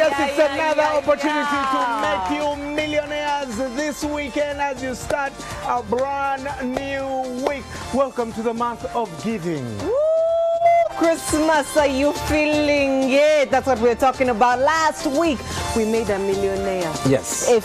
It's another opportunity to make you millionaires this weekend as you start a brand new week. Welcome to the month of giving. Woo! Christmas, are you feeling it? That's what we're talking about. Last week, we made a millionaire. Yes. If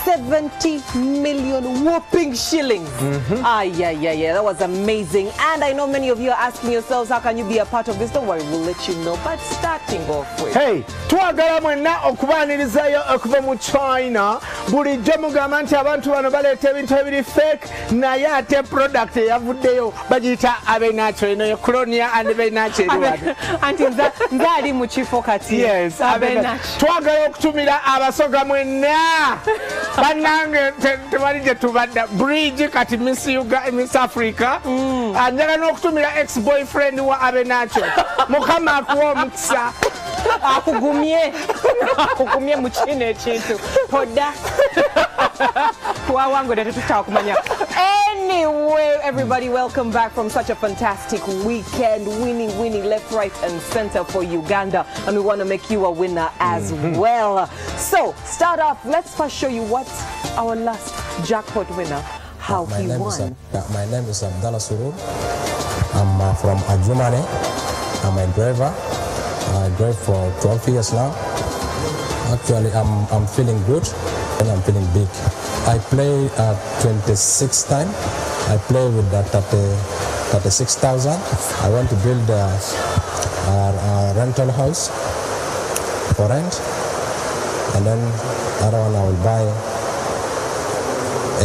70 million whooping shillings. Yeah. That was amazing. And I know many of you are asking yourselves, how can you be a part of this? Don't worry, we'll let you know. But starting off with... Hey, twagala mwenna okubanirizayo okuva mu China. Bulijjo mugamba nti abantu bano baleeta ebintu ebiri fake naye ate product eyavuddeyo bagiyita abenatural eno colonia and abenatural. Anti nze ali mu kifo kati. Yes, abenatural. Twagala okutumira abasoga mwenna. Banange tebali gye tubadda bridge kati Miss Africa. Anjala n'okutumira ex-boyfriend wa abenatural. Mukama akuwa omukisa. Akugumye mu kino ekintu podda twawangudde tetutakumanya. Anyway, everybody, welcome back from such a fantastic weekend. Winning left, right, and center for Uganda, and we want to make you a winner as well. So, start off. Let's first show you what our last jackpot winner, how he won. My name is Abdallah Surur. I'm from Germany. I'm a driver. I drive for 12 years now. Actually, I'm feeling good and I'm feeling big. I play 26 times. I play with 36,000. I want to build a rental house for rent, and then other one I will buy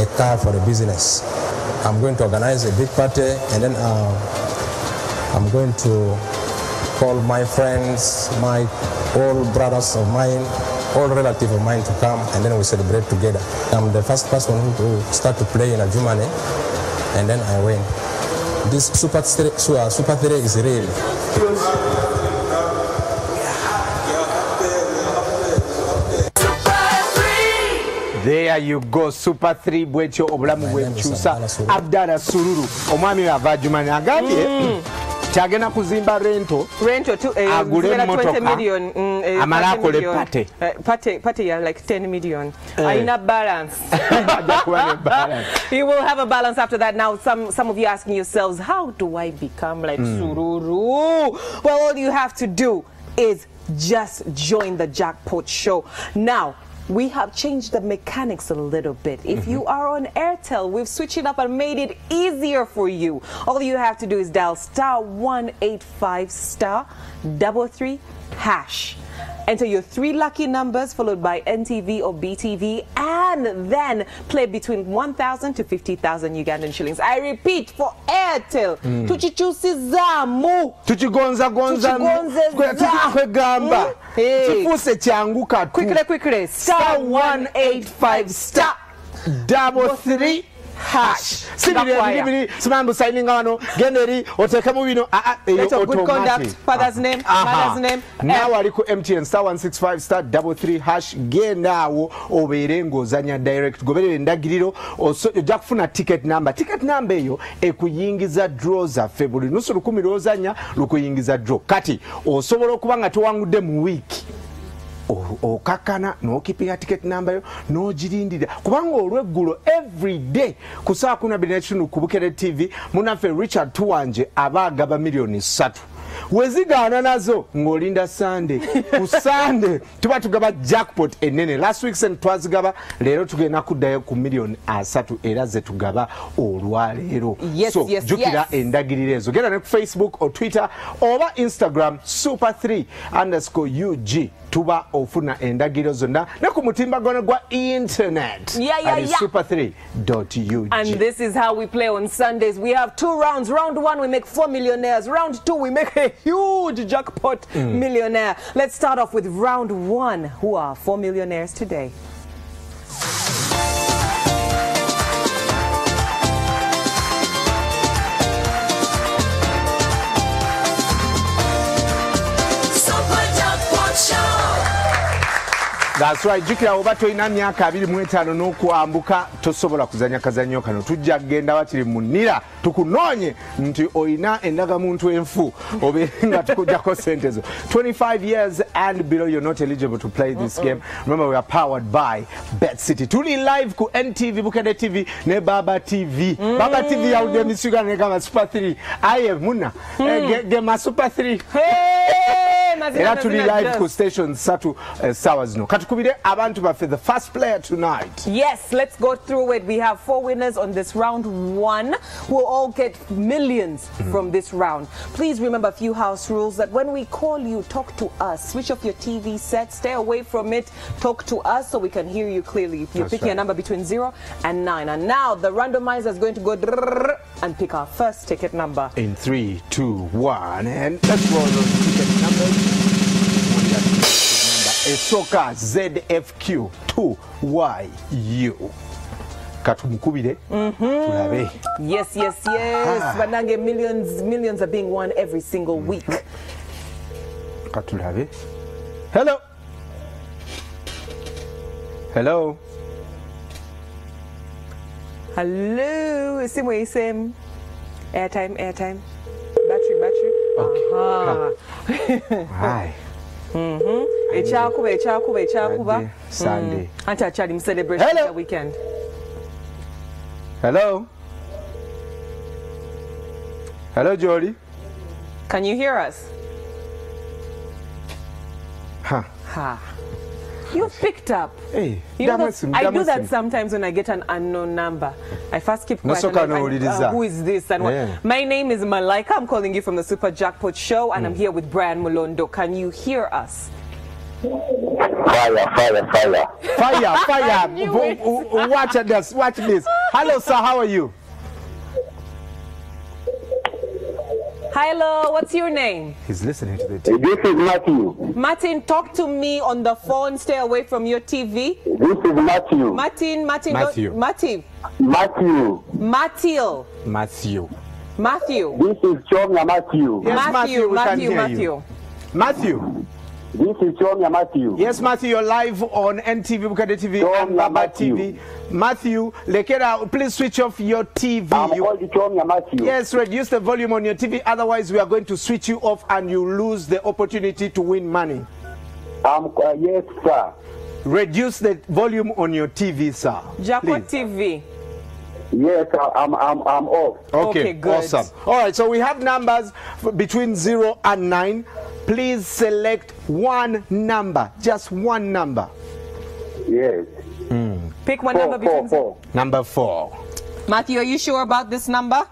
a car for the business. I'm going to organize a big party, and then I'm going to call my friends, my all brothers of mine, all relatives of mine to come, and then we celebrate together. I'm the first person who start to play in Germany, and then I win. This Super 3 is real. There you go, Super 3 bwecho obulamu bwenchusa. Abdallah Sururu omwami ava Germany agambye kyagenda kuzimba rento to agule motoka 20 million amala akole pate ya like 10 million. Aina balance. You will have a balance after that. Now some of you asking yourselves, how do I become like Sururu? Well, all you have to do is just join the Jackpot show. Now, we have changed the mechanics a little bit. If you are on Airtel, we've switched it up and made it easier for you. All you have to do is dial *185*33#. Enter your 3 lucky numbers followed by NTV or BTV, and then play between 1,000 to 50,000 Ugandan shillings. I repeat, for Airtel, tuchichusizamu, tuchigonza tuchikwegamba chifuse changuka tu. Quickly, *185*33#. Simambu signing wano generi otekamu bino good conduct, father's name, mother's name. Now aliku MTN *165*33# gendawo obere ngozanya direct goberere ndagiriro ojja kufuna ticket number eyo ekuyingiza draw za February nusu 10 lozanya lukuyingiza draw kati osobola okuba nga towangudde mu week okakana n'okipinga ticket number yo n'ogirindira kubanga olweggulo every day ku saa 12 ku Bukere TV munaffe Richard Tuwanje abagaba million 3 wezigaana nazo ng'olinda Sunday ku Sunday tuba tugaba jackpot enene. Last week sen twazigaba, leero tugenda kuddayo ku million 3 era ze tugaba olwaleero. So jukira endagiriro ezo. Genda ne ku Facebook or Twitter oba Instagram super3_UG tuba ofuna endagiriro zonna ne ku mutimbagano gwa internet. super3.ug. And this is how we play on Sundays. We have 2 rounds. Round 1 we make 4 millionaires. Round 2 we make a huge jackpot millionaire. Let's start off with round 1. Who are 4 millionaires today? That's right. Jukira oba toyina myaka 25 n'okwambuka tosobola kuzanya kazanyo kano. Tujja kugenda watiri munira tukunoonye nti oyina endagamuntu enfu obenga tukujjako sente zo. 25 years and below, you're not eligible to play this game. Remember, we are powered by Bet City. Tuli live ku NTV, Bukede TV ne Baba TV. Baba TV ya udemisuga ne kama Super 3. Aye muna. Gema Super 3. Era tuli live ku station satu sawa zino. Katukubire abantu bafe the first player tonight. Yes, let's go through it. We have 4 winners on this round 1 who will all get millions from this round. Please remember a few house rules that when we call you, talk to us. Switch off your TV set, stay away from it, talk to us so we can hear you clearly. You're picking a number between 0 and 9. And now the randomizer is going to go and pick our first ticket number. In 3, 2, 1, and let's roll those ticket numbers. Esoka ZFQ 2YU. Katumukubire. Tulabe. Yes. Banange, millions are being won every single week. Katulabe. Hello. Hello. Hello. Same. Airtime. Battery. Okay. Hi. Echakuba. Sunday. Anti-Chadim celebration the weekend. Hello. Hello, Jody. Can you hear us? Ha. You picked up. Hey, you know, I do that sometimes when I get an unknown number. I first keep quiet. Who is this? And what? My name is Malaika. I'm calling you from the Super Jackpot show, and I'm here with Brian Mulondo. Can you hear us? Fire. Watch this. Hello, sir. How are you? Hello, what's your name? He's listening to the TV. This is Matthew. Martin, talk to me on the phone. Stay away from your TV. This is Matthew. Matthew. Matthew. This is Chomya Matthew. Yes, Matthew. Matthew. This is Chomya Matthew. Yes, Matthew, you're live on NTV, Bukade TV, and Baba TV. Matthew, Lekera, please switch off your TV. I'm called Chomya Matthew. Yes, reduce the volume on your TV. Otherwise, we are going to switch you off and you lose the opportunity to win money. Yes, sir. Reduce the volume on your TV, sir. Jackpot TV. Yes, I'm off. Okay, good. Awesome. All right, so we have numbers between 0 and 9. Please select one number, just one number. Yes. Pick one number between 4. Number 4. Matthew, are you sure about this number?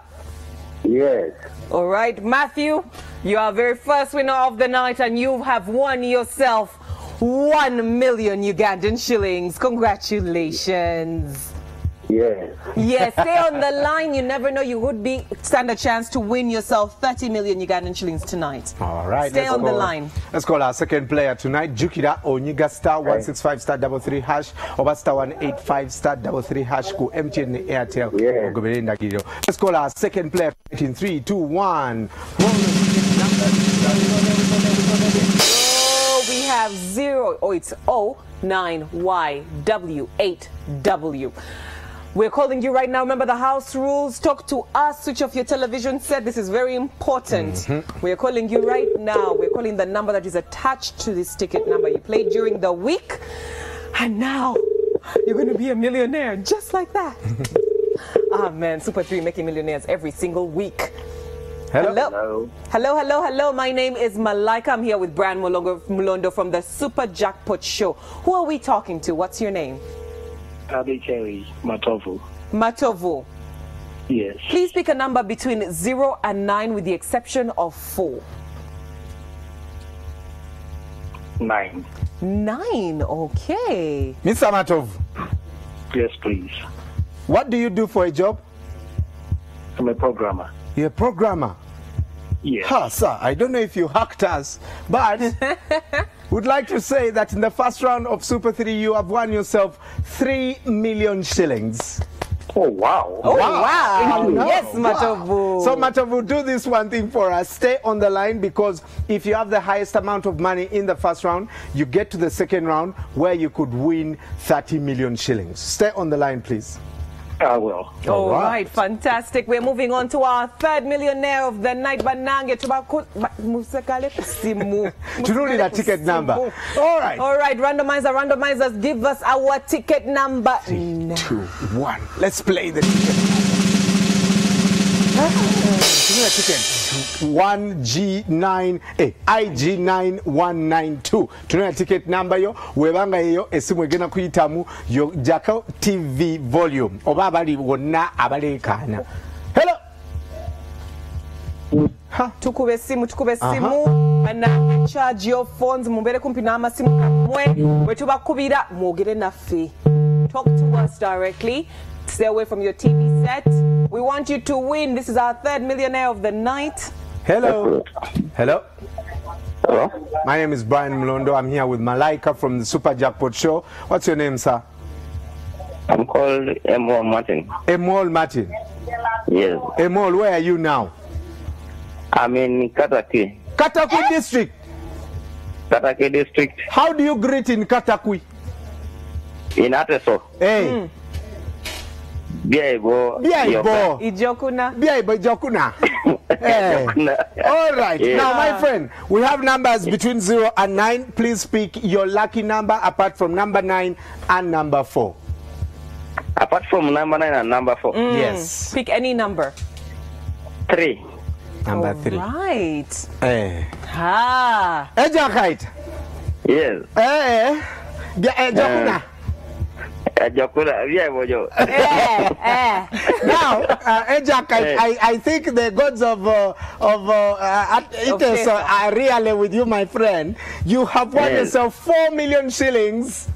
Yes. All right, Matthew, you are our very first winner of the night, and you have won yourself 1 million Ugandan shillings. Congratulations. Yes. Yes, stay on the line. You never know, you would stand a chance to win yourself 30 million Ugandan shillings tonight. All right. Stay on the line. Let's call our second player tonight. Jukira Onyiga *165 *33 hash oba *185 *33 hash ku MTN Airtel. Yeah. Let's call our second player in 3, 2, 1. We have 0. Oh, it's 09YW8W. We're calling you right now. Remember the house rules. Talk to us. Switch off your television set. This is very important. We're calling you right now. We're calling the number that is attached to this ticket number you played during the week. And now you're going to be a millionaire just like that. Ah, man. Super 3 making millionaires every single week. Hello. My name is Malaika. I'm here with Brian Mulondo from the Super Jackpot show. Who are we talking to? What's your name? Abikeri Matovu. Yes. Please pick a number between 0 and 9 with the exception of 4. 9. 9, okay. Mr. Matov. Yes, please. What do you do for a job? I'm a programmer. You're a programmer? Yes. Sir, I don't know if you hacked us, but would like to say that in the first round of Super 3, you have won yourself 3 million shillings. Oh, wow. Oh, wow. No. Yes, Wow. Matovu. So Matovu, do this one thing for us. Stay on the line, because if you have the highest amount of money in the first round, you get to the second round where you could win 30 million shillings. Stay on the line, please. I will. All right, fantastic. We're moving on to our third millionaire of the night. Banange Turudi na ticket number. All right. All right, randomizers, give us our ticket number. 3, 2, 1. Let's play the ticket. Ticket 1G9 IG9192. Tununa ticket number yo webanga yo esimu egena kuyitamu yo Jackpot TV volume. Oba abali wonna abalekana. Hello. Tukube simu and charge your phones mubere kumpi na amasimu kamwe wetubakubira mwogere naffe. Talk to us directly. Stay away from your TV set. We want you to win. This is our third millionaire of the night. Hello. Hello. Hello? My name is Brian Mlondo. I'm here with Malaika from the Super Jackpot Show. What's your name, sir? I'm called Emol Martin. Emol Martin. Yes. Emol, where are you now? I'm in Katakwi. Katakwi district. Katakwi district. How do you greet in Katakwi? In Ateso. Hey. Biaibo. Ijokuna. Ijokuna. Hey. All right. Yeah. Now, my friend, we have numbers between 0 and 9. Please pick your lucky number apart from number 9 and number 4. Apart from number 9 and number 4. Yes. Pick any number. 3. Number 3. Right. Eh. Ah. Ejakite. Yes. Jokuna. Jokuna. Biaibo. Now, Ejakite, I think the gods of Iteso are really with you, my friend. You have won yourself 4 million shillings.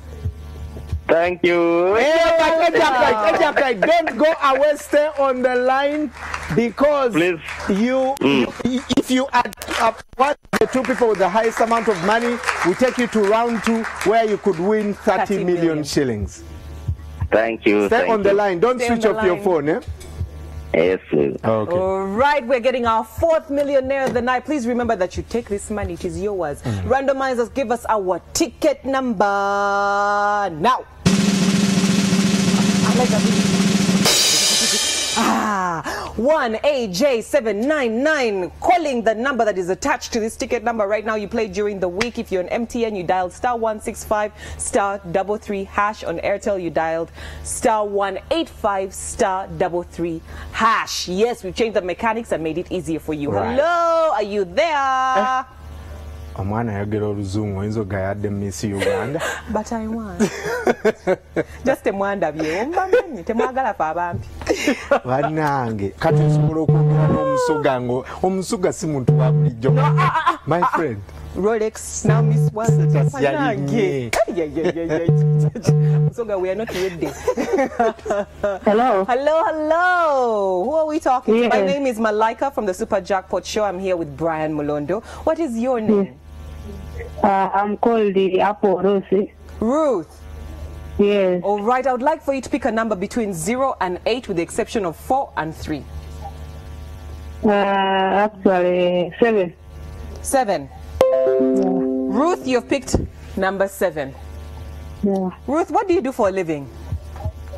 Thank you. Ejakite, don't go away. Stay on the line, because please. If you add up one the two people with the highest amount of money, we take you to round 2 where you could win 30 million shillings. Thank you. Stay on the line. Don't Stay switch off your phone, eh? Yes, please. Okay. All right, we're getting our 4th millionaire of the night. Please remember that you take this money, it is yours. Randomizers, give us our ticket number now. 1AJ799, calling the number that is attached to this ticket number right now. You play during the week. If you're an MTN, you dialed *165 *33 hash. On Airtel, you dialed *185 *33 hash. Yes, we've changed the mechanics and made it easier for you. Right. Hello, are you there? Omwana yagera oluzungu oyinza ogayadde Miss Uganda. But I want. Just temwandabye ombamenye temwagala fa abampi. Bannange kati osobola okwogera n'omusoga ngo omusoga si muntu wa bulijjo. My friend. Rolex now Miss One. Yalinye. Musoga, we are not ready. Hello. Hello. Who are we talking to? Yes. My name is Malaika from the Super Jackpot Show. I'm here with Brian Molondo. What is your name? I'm called the Apple Rose. Ruth. Yes. All right, I would like for you to pick a number between 0 and 8 with the exception of 4 and 3. Actually, 7. 7. Ruth, you've picked number 7. Yeah. Ruth, what do you do for a living?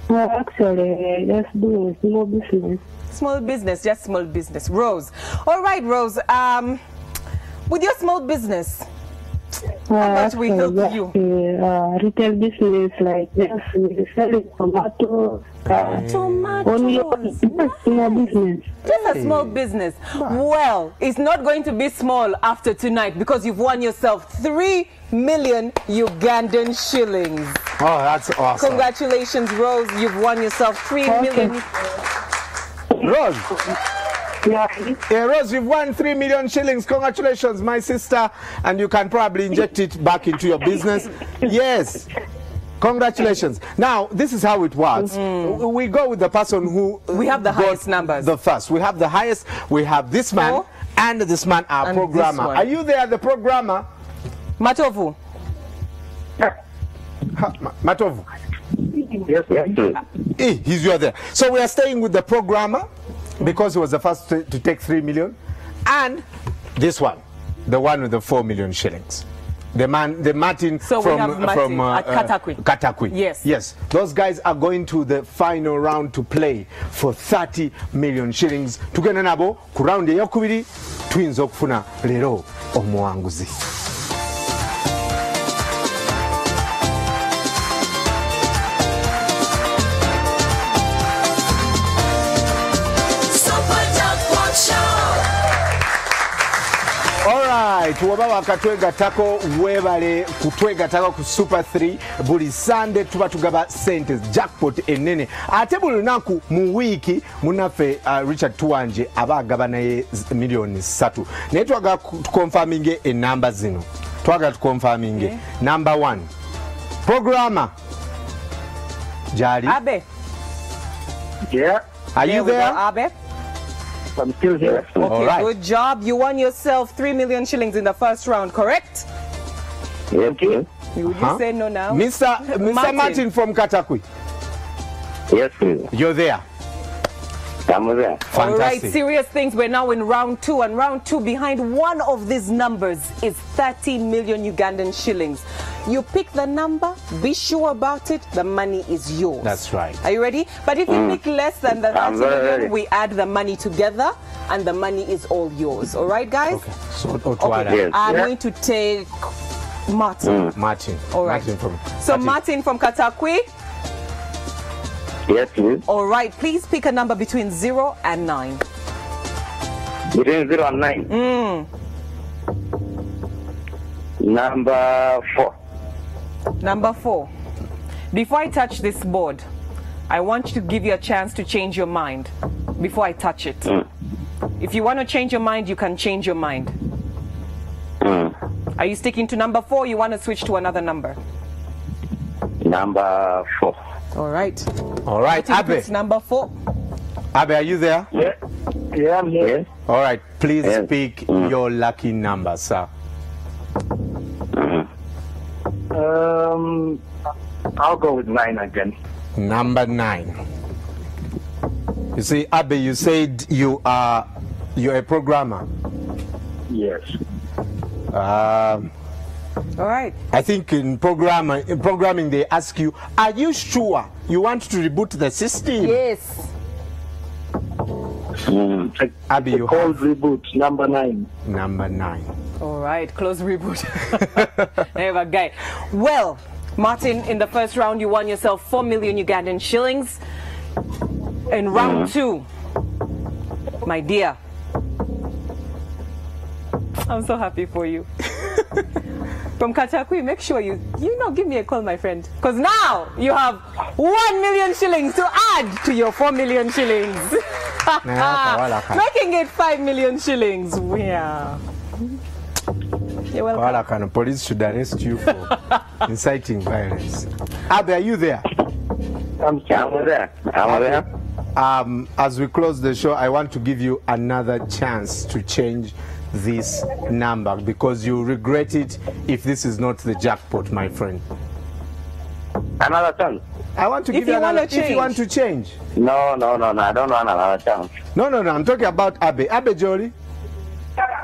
Actually, just do small business. Small business, just small business. Rose. All right, Rose. With your small business, how much we help you? Retail business, like just selling tomatoes. Tomatoes. Small business. Just a small business. Well, it's not going to be small after tonight because you've won yourself 3 million Ugandan shillings. Oh, that's awesome. Congratulations, Rose. You've won yourself 3 million. Rose. Yeah. Rose, you've won 3 million shillings. Congratulations, my sister. And you can probably inject it back into your business. Yes. Congratulations. Now, this is how it works. We go with the person who... We have the got highest numbers. The first. We have the highest. We have this man and this man, our And programmer. this one. Are you there, the programmer? Matovu. Matovu. Yes, sir. He's you are there. So we are staying with the programmer because he was the first to take 3 million, and this one, the one with the 4 million shillings. The Martin so from we have Martin at Katakwi. Katakwi. Yes. Those guys are going to the final round to play for 30 million shillings. Tugenda nabo ku round eyokubiri tuyinza okufuna lero omuwanguzi. Alright, waba wakatwegatako webale kutwegatako ku Super 3 buli Sunday tuba tugaba sente jackpot enene. Ate buli lunaku mu wiki munafe Richard Tuwanje aba agaba naye milioni 3. Naye twaga tukonfaminge enamba zino. Twaga tukonfaminge. Number 1. Programmer. Jali. Abe. Yeah. Are you there? Abe? I'm still here. Okay, All right. good job. You won yourself 3 million shillings in the first round, correct? Yes, sir. You say no now? Mr. Martin from Katakwi. Yes, sir. You're there. I'm there. Fantastic. All right, serious things. We're now in round 2, and round 2, behind one of these numbers is 30 million Ugandan shillings. You pick the number, be sure about it, the money is yours. That's right. Are you ready? But if you pick less than the 30 I'm very million, ready. we add the money together, and the money is all yours. All right, guys? Okay. So, Okay. Yes. I'm going to take Martin. Martin. All right. Martin from So Martin from Katakwi. Yes, sir. All right, please pick a number between 0 and 9. Between 0 and 9. Number 4. Number 4. Before I touch this board, I want to give you a chance to change your mind before I touch it. If you want to change your mind, you can change your mind. Are you sticking to number 4? You want to switch to another number? Number 4. All right. All right, Abe. It's number 4. Abe, are you there? Yeah. Yeah, I'm here. Yes. All right, please Yes. pick your lucky number, sir. I'll go with 9 again. Number 9. You see, Abe, you said you're a programmer. Yes. All right. I think in programming they ask you, are you sure you want to reboot the system? Yes. Abby, you Cold reboot, number 9. number 9. All right, close reboot. Never guy. Well, Martin, in the first round, you won yourself 4 million Ugandan shillings. In round 2, my dear, I'm so happy for you. From Katakwi, make sure you give me a call, my friend. Because now you have 1 million shillings to add to your 4 million shillings. Making it 5 million shillings. Yeah. You're welcome. Well, kind of police should arrest you for inciting violence. Abe, are you there? I'm there. I'm there. As we close the show, I want to give you another chance to change this number because you regret it if this is not the jackpot, my friend. Another chance? I want to give you another if you want to change. No. I don't want another chance. No. I'm talking about Abe. Abe Jolie?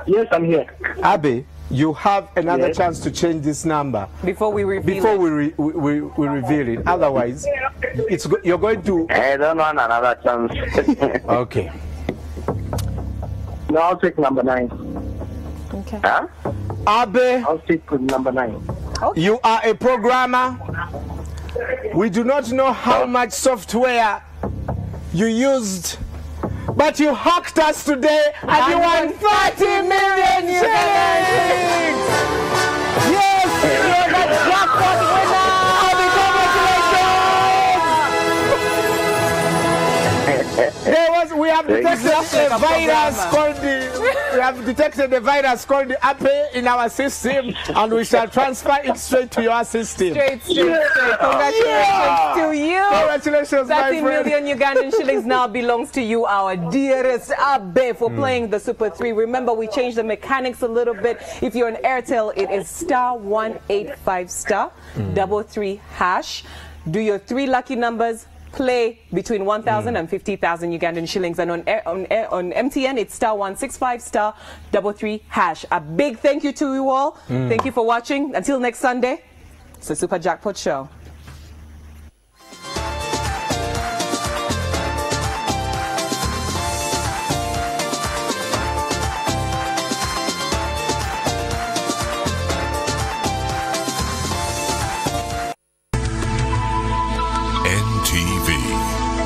Yes, I'm here. Abe, you have another Yes. chance to change this number Before we reveal before it. we reveal it. Otherwise, you're going to. I don't want another chance. Okay. No, I'll take number 9. Okay. Huh? Abe, I'll stick with number 9. you are a programmer. We do not know how much software you used, but you hacked us today and you won 30 million shillings! Yes, you're the jackpot winner! Abe, congratulations! We have detected a virus called Ape in our system, and we shall transfer it straight to your system. Straight. Congratulations to you. Congratulations, my 30 friend. million Ugandan shillings now belongs to you, our dearest Abe, for playing the Super 3. Remember, we changed the mechanics a little bit. If you're an Airtel, it is *185*33#. do your 3 lucky numbers, play between 1,000 and 50,000 Ugandan shillings. And on MTN, it's *165 *33#. A big thank you to you all. Thank you for watching. Until next Sunday, it's the Super Jackpot Show.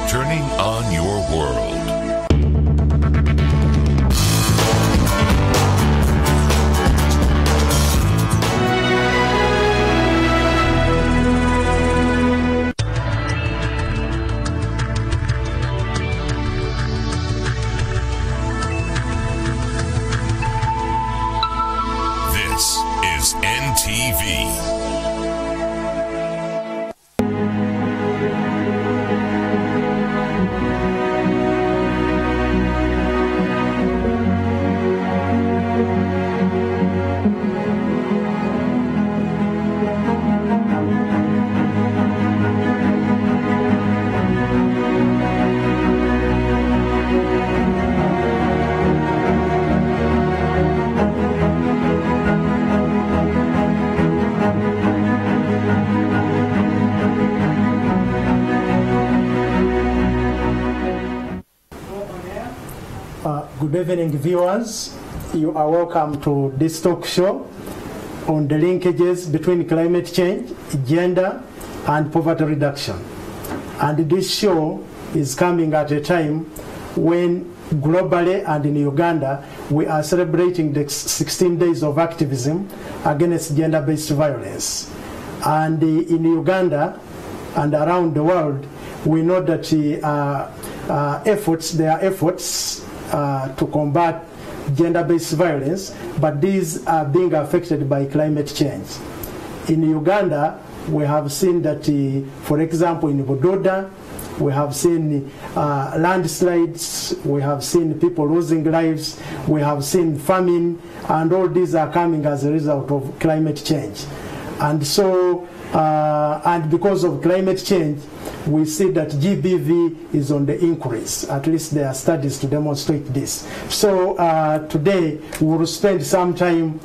Turning on your world. This is NTV. Good evening, viewers. You are welcome to this talk show on the linkages between climate change, gender, and poverty reduction. And this show is coming at a time when globally and in Uganda, we are celebrating the 16 days of activism against gender-based violence. And in Uganda and around the world, we know that there are efforts to combat gender-based violence, but these are being affected by climate change. In Uganda, we have seen that, for example, in Budoda, we have seen landslides, we have seen people losing lives, we have seen famine, and all these are coming as a result of climate change. And so, and because of climate change, we see that GBV is on the increase. At least there are studies to demonstrate this. So today we will spend some time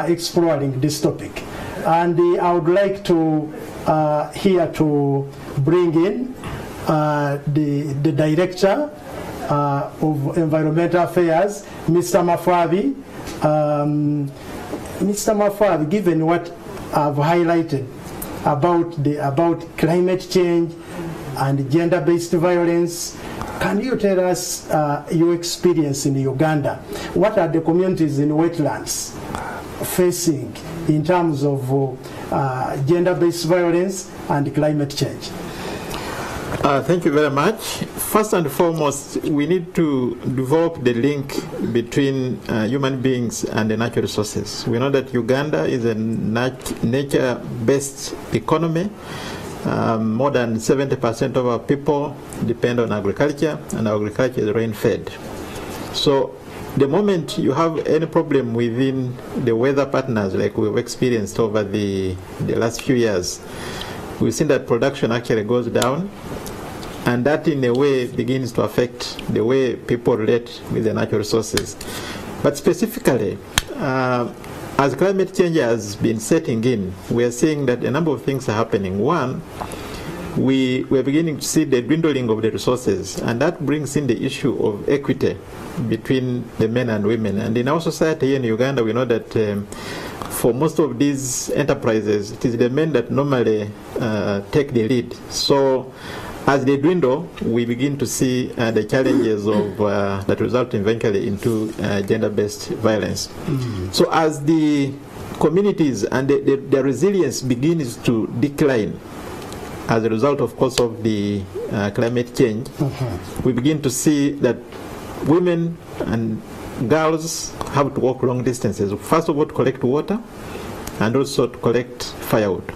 exploring this topic. And I would like to here to bring in the Director of Environmental Affairs, Mr. Mafabi. Mr. Mafabi, given what I've highlighted about climate change and gender-based violence, can you tell us your experience in Uganda? What are the communities in wetlands facing in terms of gender-based violence and climate change? Thank you very much. First and foremost, we need to develop the link between human beings and the natural resources. We know that Uganda is a nature-based economy. More than 70% of our people depend on agriculture, and agriculture is rain-fed. So the moment you have any problem within the weather patterns like we've experienced over the last few years, we've seen that production actually goes down, and that in a way begins to affect the way people relate with the natural resources. But specifically, as climate change has been setting in, we are seeing that a number of things are happening. One, we are beginning to see the dwindling of the resources, and that brings in the issue of equity between the men and women. And in our society here in Uganda, we know that for most of these enterprises, it is the men that normally take the lead. So as they dwindle, we begin to see the challenges of that result eventually into gender-based violence. So as the communities and the resilience begins to decline as a result, of course, of the climate change, we begin to see that women and girls have to walk long distances. First of all, to collect water, and also to collect firewood.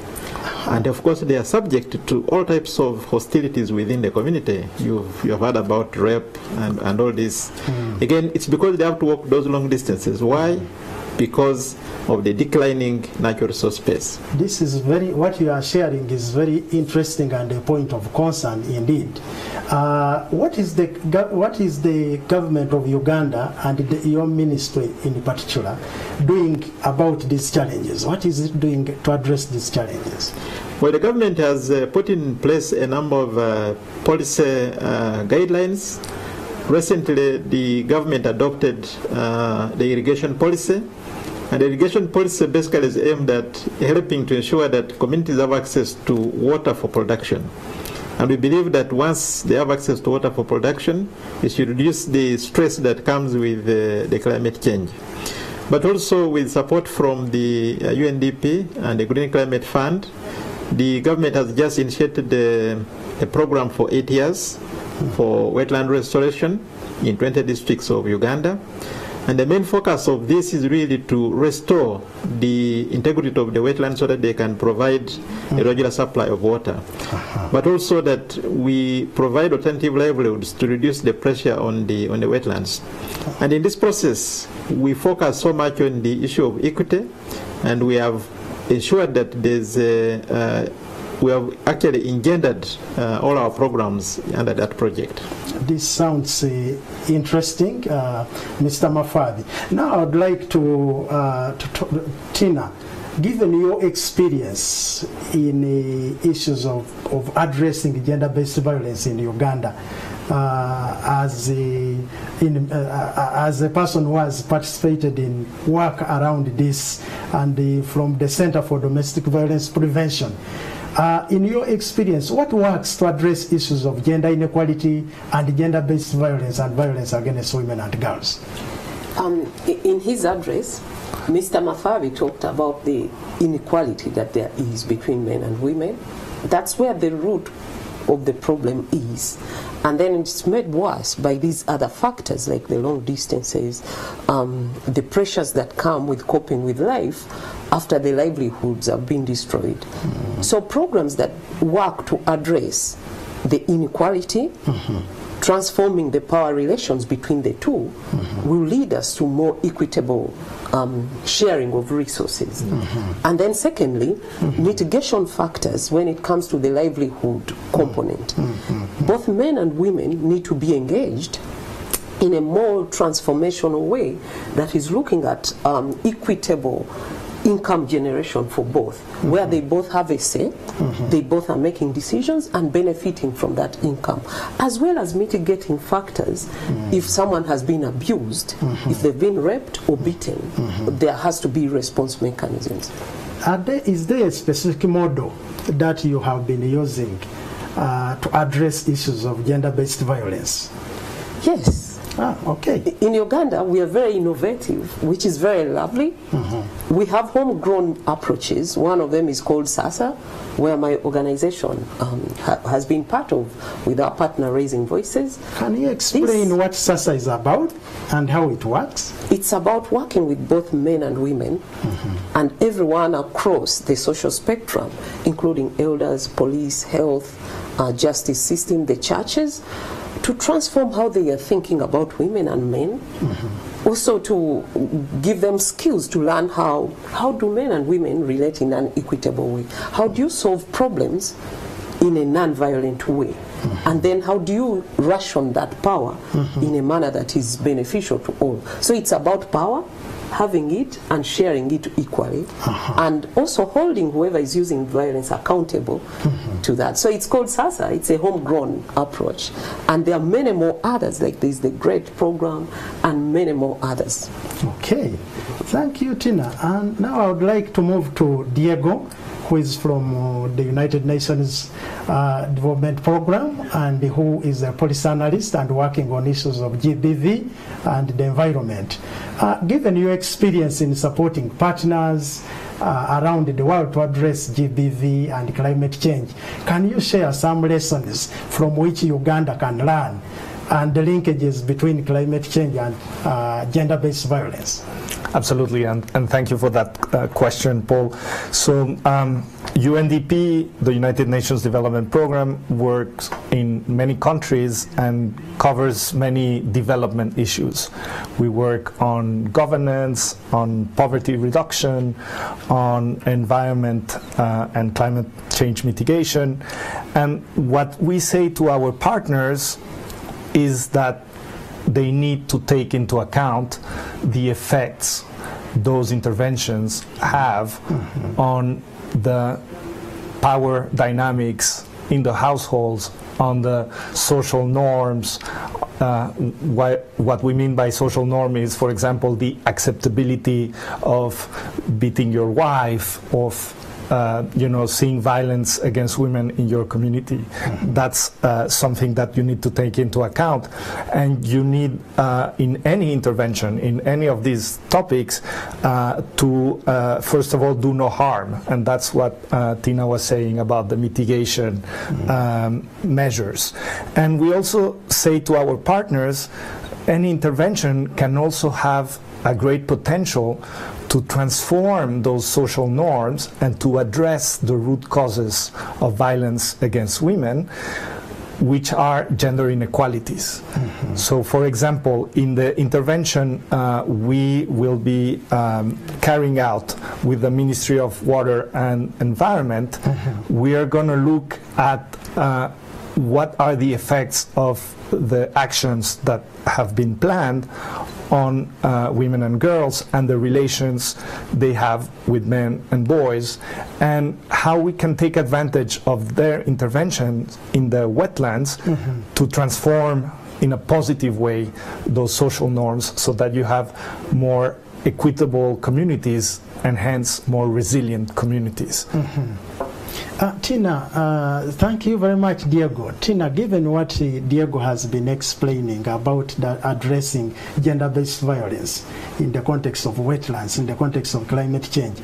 And of course, they are subject to all types of hostilities within the community. You've heard about rape and all this. Again, it's because they have to walk those long distances. Why? because of the declining natural resource base. This is what you are sharing is very interesting and a point of concern indeed. What is the government of Uganda and your ministry in particular doing about these challenges? What is it doing to address these challenges? Well, the government has put in place a number of policy guidelines. Recently, the government adopted the irrigation policy. And the irrigation policy basically is aimed at helping to ensure that communities have access to water for production. And we believe that once they have access to water for production, it should reduce the stress that comes with the climate change. But also with support from the UNDP and the Green Climate Fund, the government has just initiated a program for 8 years for wetland restoration in 20 districts of Uganda. And the main focus of this is really to restore the integrity of the wetlands so that they can provide a regular supply of water. But also that we provide alternative livelihoods to reduce the pressure on the wetlands. And in this process, we focus so much on the issue of equity, and we have ensured that we have actually engendered all our programs under that project. This sounds interesting, Mr. Mafadi. Now I would like to Tina, given your experience in issues of addressing gender-based violence in Uganda, as a person who has participated in work around this and from the Center for Domestic Violence Prevention, in your experience, what works to address issues of gender inequality and gender-based violence and violence against women and girls? In his address, Mr. Mafavi talked about the inequality that there is between men and women. That's where the root of the problem is. And then it's made worse by these other factors like the long distances, the pressures that come with coping with life after the livelihoods have been destroyed. So programs that work to address the inequality, transforming the power relations between the two, will lead us to more equitable sharing of resources. And then secondly, mitigation factors when it comes to the livelihood component. Both men and women need to be engaged in a more transformational way that is looking at equitable income generation for both, where they both have a say, they both are making decisions and benefiting from that income, as well as mitigating factors. If someone has been abused, if they've been raped or beaten, there has to be response mechanisms. Is there a specific model that you have been using to address issues of gender-based violence? Yes. Okay. In Uganda, we are very innovative, which is very lovely. We have homegrown approaches. One of them is called SASA, where my organization has been part of with our partner Raising Voices. Can you explain what SASA is about and how it works? It's about working with both men and women and everyone across the social spectrum, including elders, police, health, justice system, the churches, to transform how they are thinking about women and men. Also to give them skills to learn how do men and women relate in an equitable way. How do you solve problems in a non-violent way? And then how do you ration that power in a manner that is beneficial to all? So it's about power, having it and sharing it equally, and also holding whoever is using violence accountable to that. So it's called SASA. It's a homegrown approach, and there are many more others, like this, the GREAT program, and many more others. Okay, thank you, Tina. And now I would like to move to Diego, who is from the United Nations Development Program and who is a policy analyst and working on issues of GBV and the environment. Given your experience in supporting partners around the world to address GBV and climate change, can you share some lessons from which Uganda can learn and the linkages between climate change and gender-based violence? Absolutely, and thank you for that question, Paul. So UNDP, the United Nations Development Program, works in many countries and covers many development issues. We work on governance, on poverty reduction, on environment and climate change mitigation. And what we say to our partners is that they need to take into account the effects those interventions have on the power dynamics in the households, on the social norms. What we mean by social norm is, for example, the acceptability of beating your wife, of seeing violence against women in your community. That's something that you need to take into account. And you need, in any intervention, in any of these topics, to, first of all, do no harm. And that's what Tina was saying about the mitigation measures. And we also say to our partners, any intervention can also have a great potential to transform those social norms and to address the root causes of violence against women, which are gender inequalities. So, for example, in the intervention we will be carrying out with the Ministry of Water and Environment, we are going to look at what are the effects of the actions that have been planned on women and girls and the relations they have with men and boys, and how we can take advantage of their interventions in the wetlands to transform in a positive way those social norms so that you have more equitable communities and hence more resilient communities. Tina, thank you very much, Diego. Tina, given what Diego has been explaining about addressing gender-based violence in the context of wetlands, in the context of climate change,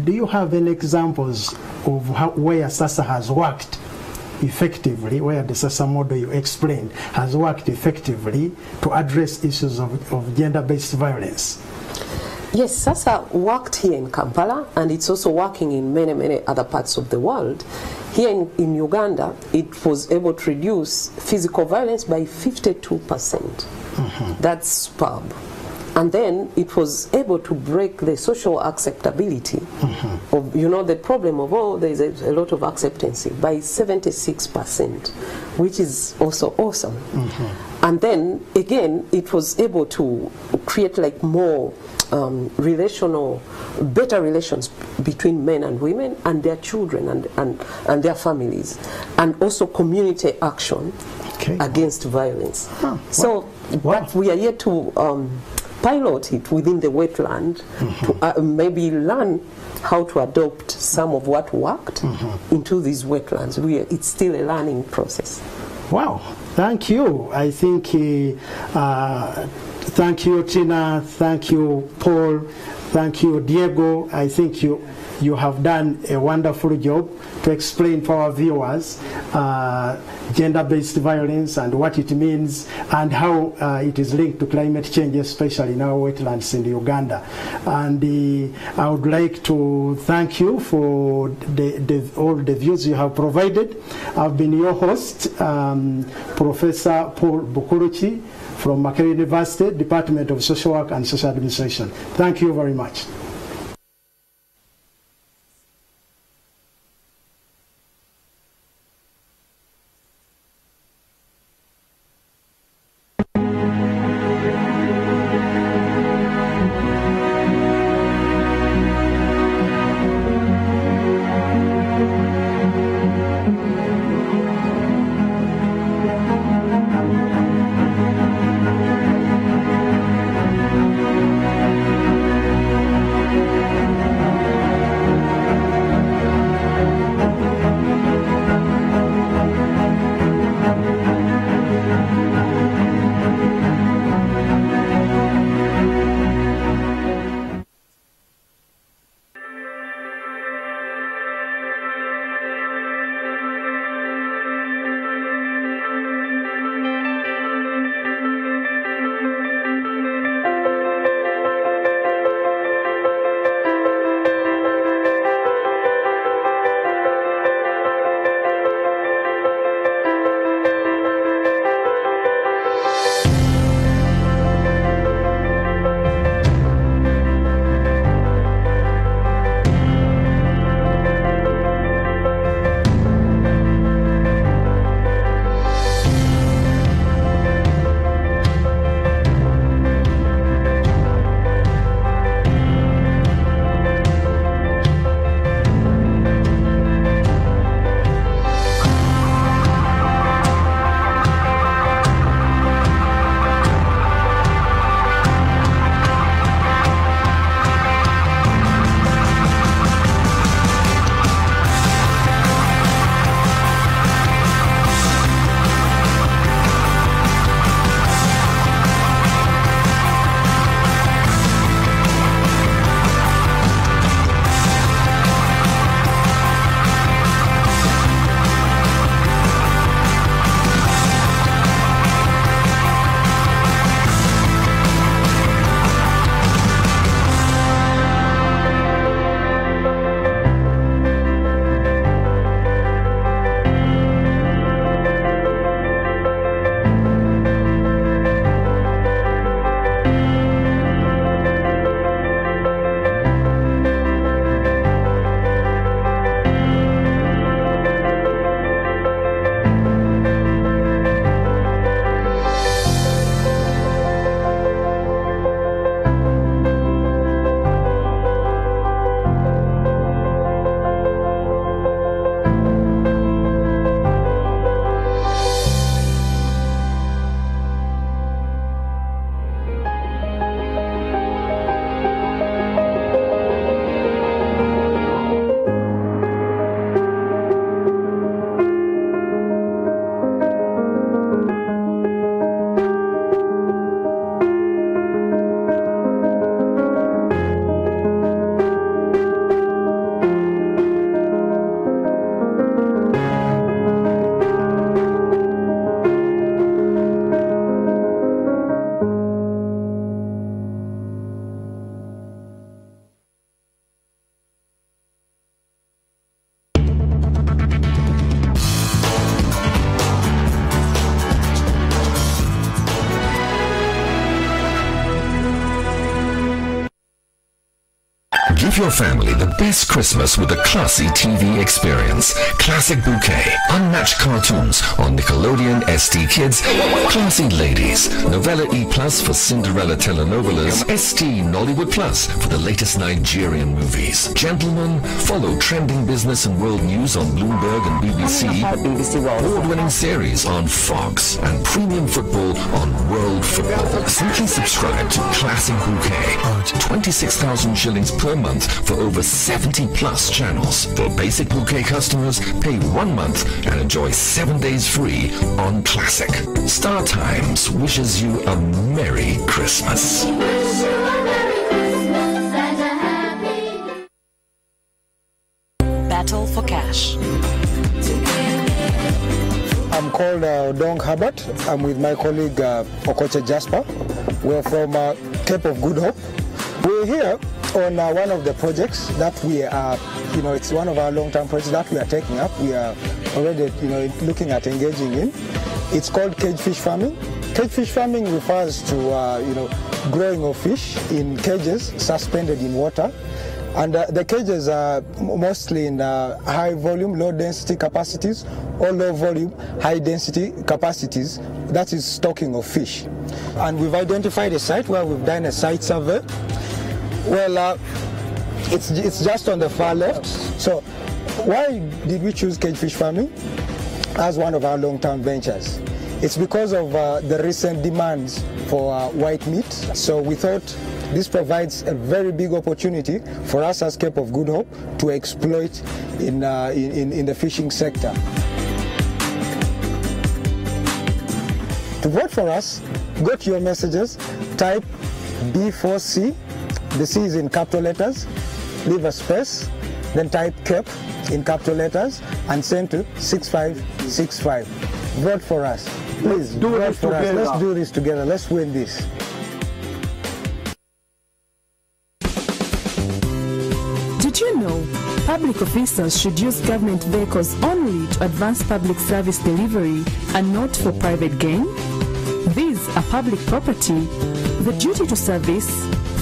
do you have any examples of where SASA has worked effectively, where the SASA model you explained has worked effectively to address issues of gender-based violence? Yes, SASA worked here in Kampala, and it's also working in many, many other parts of the world. Here in Uganda, it was able to reduce physical violence by 52%. That's superb. And then it was able to break the social acceptability of, the problem of, there's a lot of acceptancy by 76%, which is also awesome. And then, again, it was able to create like more better relations between men and women and their children and their families, and also community action against violence. So but we are yet to pilot it within the wetland to maybe learn how to adopt some of what worked into these wetlands. It's still a learning process. Wow, thank you. I think thank you, Tina. Thank you, Paul. Thank you, Diego. I think you have done a wonderful job to explain for our viewers gender-based violence and what it means and how it is linked to climate change, especially in our wetlands in Uganda. And I would like to thank you for all the views you have provided. I've been your host, Professor Paul Bukuruchi from Makerere University, Department of Social Work and Social Administration. Thank you very much. Give your family the best Christmas with a classy TV experience. Classic Bouquet, unmatched cartoons on Nickelodeon ST Kids, Classy Ladies, Novella E Plus for Cinderella telenovelas, ST Nollywood Plus for the latest Nigerian movies. Gentlemen, follow trending business and world news on Bloomberg and BBC, award-winning series on Fox, and premium football on World Football. Simply subscribe to Classic Bouquet at 26,000 shillings per month for over 70 plus channels. For basic Bouquet customers, pay 1 month and enjoy 7 days free on Classic. Star Times wishes you a Merry Christmas. Battle for cash. I'm called Dong Herbert. I'm with my colleague Okoche Jasper. We're from Cape of Good Hope. We're here on one of the projects that we are, it's one of our long-term projects that we are taking up. We are already, looking at engaging in. It's called cage fish farming. Cage fish farming refers to, growing of fish in cages suspended in water. And the cages are mostly in high volume, low density capacities, or low volume, high density capacities. That is stocking of fish. And we've identified a site where we've done a site survey. Well, it's just on the far left. So why did we choose cage fish farming as one of our long-term ventures? It's because of the recent demands for white meat. So we thought this provides a very big opportunity for us as Cape of Good Hope to exploit in the fishing sector. To vote for us, go to your messages, type B4C, the C is in capital letters, leave a space, then type CAPE in capital letters and send to 6565. Vote for us. Please, vote for us. Let's do this together. Let's win this. Did you know public officers should use government vehicles only to advance public service delivery and not for private gain? These are public property. The duty to service,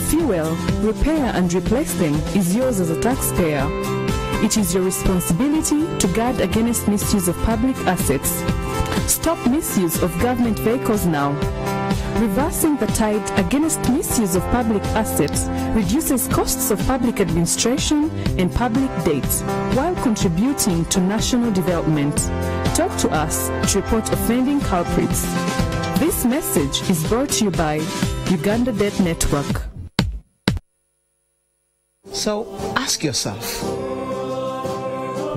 fuel, repair and replace them is yours as a taxpayer. It is your responsibility to guard against misuse of public assets. Stop misuse of government vehicles now. Reversing the tide against misuse of public assets reduces costs of public administration and public debt while contributing to national development. Talk to us to report offending culprits. This message is brought to you by Uganda Debt Network. So ask yourself,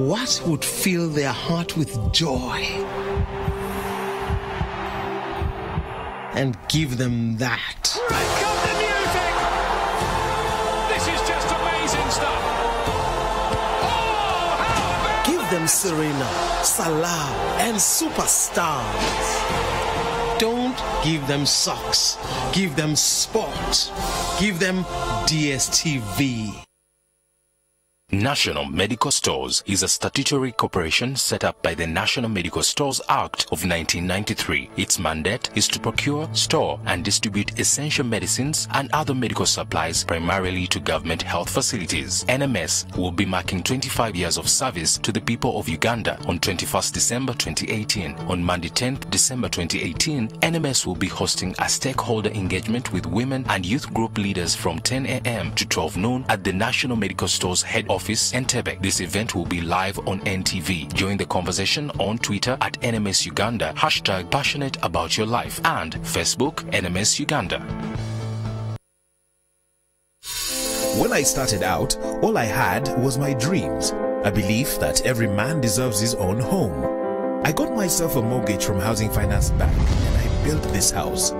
what would fill their heart with joy and give them that? This is just amazing stuff. Give them Serena, Salah, and superstars. Don't give them socks. Give them sport. Give them DSTV. National Medical Stores is a statutory corporation set up by the National Medical Stores Act of 1993. Its mandate is to procure, store, and distribute essential medicines and other medical supplies primarily to government health facilities. NMS will be marking 25 years of service to the people of Uganda on 21st December 2018. On Monday 10th December 2018, NMS will be hosting a stakeholder engagement with women and youth group leaders from 10 a.m. to 12 noon at the National Medical Stores head office Entebbe. This event will be live on NTV. Join the conversation on Twitter at NMS Uganda, hashtag passionate about your life, and Facebook NMS Uganda. When I started out, all I had was my dreams, a belief that every man deserves his own home. I got myself a mortgage from Housing Finance Bank and I built this house.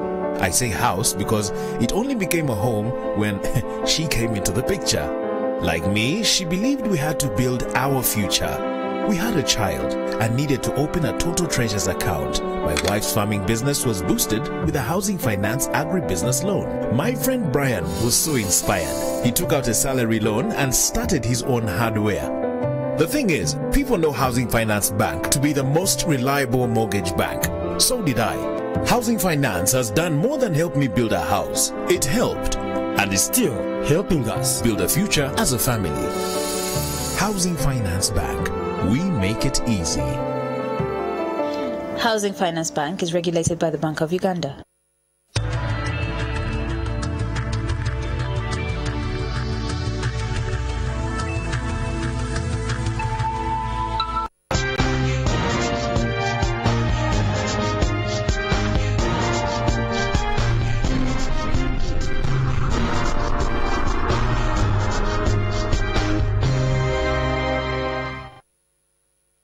I say house because it only became a home when she came into the picture. Like me, she believed we had to build our future. We had a child and needed to open a Total Treasures account. My wife's farming business was boosted with a Housing Finance Agribusiness loan. My friend Brian was so inspired. He took out a salary loan and started his own hardware. The thing is, people know Housing Finance Bank to be the most reliable mortgage bank. So did I. Housing Finance has done more than help me build a house. It helped and is still helping us build a future as a family. Housing Finance Bank. We make it easy. Housing Finance Bank is regulated by the Bank of Uganda.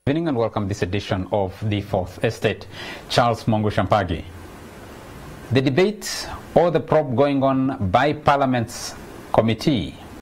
Good evening and welcome to this edition of The Fourth Estate. Charles Mongo Shampagi. The debate or the probe going on by Parliament's committee